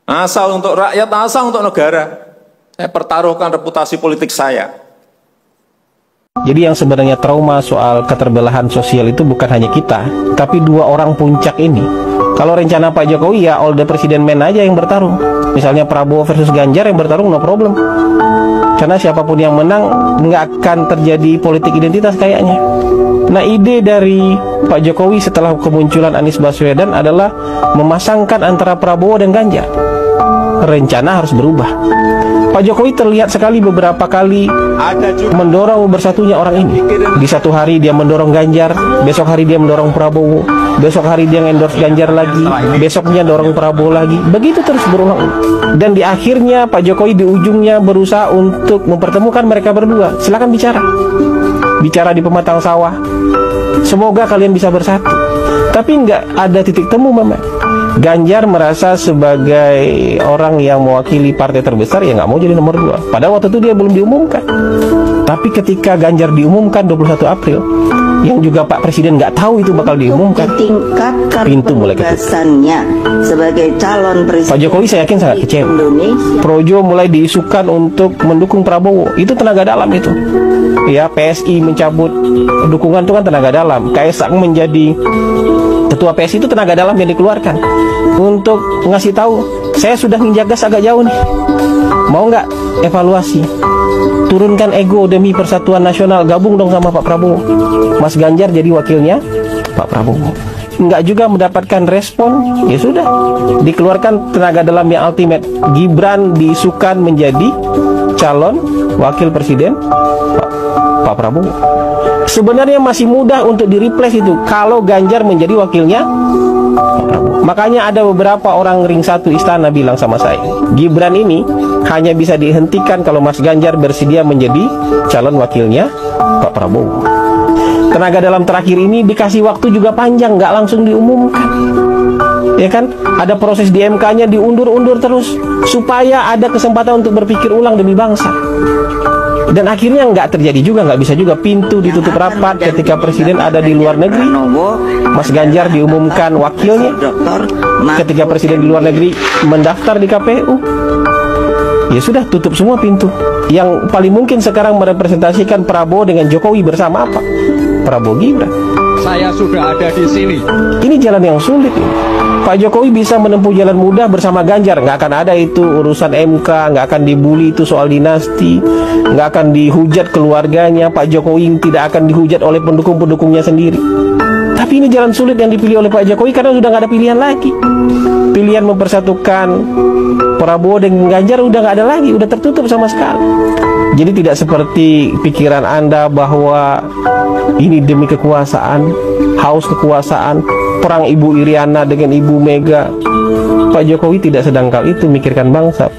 Asal untuk rakyat, asal untuk negara. Saya pertaruhkan reputasi politik saya. Jadi yang sebenarnya trauma soal keterbelahan sosial itu bukan hanya kita, tapi dua orang puncak ini. Kalau rencana Pak Jokowi ya all the president man aja yang bertarung. Misalnya Prabowo versus Ganjar yang bertarung, no problem. Karena siapapun yang menang nggak akan terjadi politik identitas kayaknya. Nah, ide dari Pak Jokowi setelah kemunculan Anies Baswedan adalah memasangkan antara Prabowo dan Ganjar. Rencana harus berubah. Pak Jokowi terlihat sekali beberapa kali mendorong bersatunya orang ini. Di satu hari dia mendorong Ganjar, besok hari dia mendorong Prabowo, besok hari dia endorse Ganjar lagi, besoknya dorong Prabowo lagi. Begitu terus berulang. Dan di akhirnya Pak Jokowi di ujungnya berusaha untuk mempertemukan mereka berdua. Silakan bicara. Bicara di pematang sawah. Semoga kalian bisa bersatu. Tapi nggak ada titik temu, Mama. Ganjar merasa sebagai orang yang mewakili partai terbesar ya nggak mau jadi nomor 2. Padahal waktu itu dia belum diumumkan. Tapi ketika Ganjar diumumkan 21 April, yang juga Pak Presiden nggak tahu itu bakal diumumkan, pintu mulai ketutup. Sebagai calon presiden, Pak Jokowi saya yakin sangat kecewa. Projo mulai diisukan untuk mendukung Prabowo. Itu tenaga dalam itu. Ya, PSI mencabut dukungan itu kan tenaga dalam. Kaisang menjadi ketua PSI itu tenaga dalam yang dikeluarkan untuk ngasih tahu saya sudah nginjak gas agak jauh nih, mau nggak evaluasi, turunkan ego demi persatuan nasional, gabung dong sama Pak Prabowo. Mas Ganjar jadi wakilnya Pak Prabowo. Nggak juga mendapatkan respon, ya sudah dikeluarkan tenaga dalam yang ultimate. Gibran diisukan menjadi calon wakil presiden Pak Prabowo. Sebenarnya masih mudah untuk di-replace itu kalau Ganjar menjadi wakilnya Pak Prabowo. Makanya ada beberapa orang ring satu istana bilang sama saya, Gibran ini hanya bisa dihentikan kalau Mas Ganjar bersedia menjadi calon wakilnya Pak Prabowo. Tenaga dalam terakhir ini dikasih waktu juga panjang, nggak langsung diumumkan. Ya kan, ada proses di MK-nya diundur-undur terus supaya ada kesempatan untuk berpikir ulang demi bangsa. Dan akhirnya nggak terjadi juga, nggak bisa juga, pintu ditutup rapat ketika presiden ada di luar negeri. Mas Ganjar diumumkan wakilnya ketika presiden di luar negeri mendaftar di KPU. Ya sudah, tutup semua pintu. Yang paling mungkin sekarang merepresentasikan Prabowo dengan Jokowi bersama apa? Prabowo Gibran. Saya sudah ada di sini. Ini jalan yang sulit ini. Pak Jokowi bisa menempuh jalan mudah bersama Ganjar. Nggak akan ada itu urusan MK, nggak akan dibully itu soal dinasti, nggak akan dihujat keluarganya. Pak Jokowi tidak akan dihujat oleh pendukung-pendukungnya sendiri. Tapi ini jalan sulit yang dipilih oleh Pak Jokowi karena sudah nggak ada pilihan lagi. Pilihan mempersatukan Prabowo dengan Ganjar udah nggak ada lagi, udah tertutup sama sekali. Jadi tidak seperti pikiran Anda bahwa ini demi kekuasaan, haus kekuasaan, perang Ibu Iriana dengan Ibu Mega. Pak Jokowi tidak sedangkal itu mikirkan bangsa.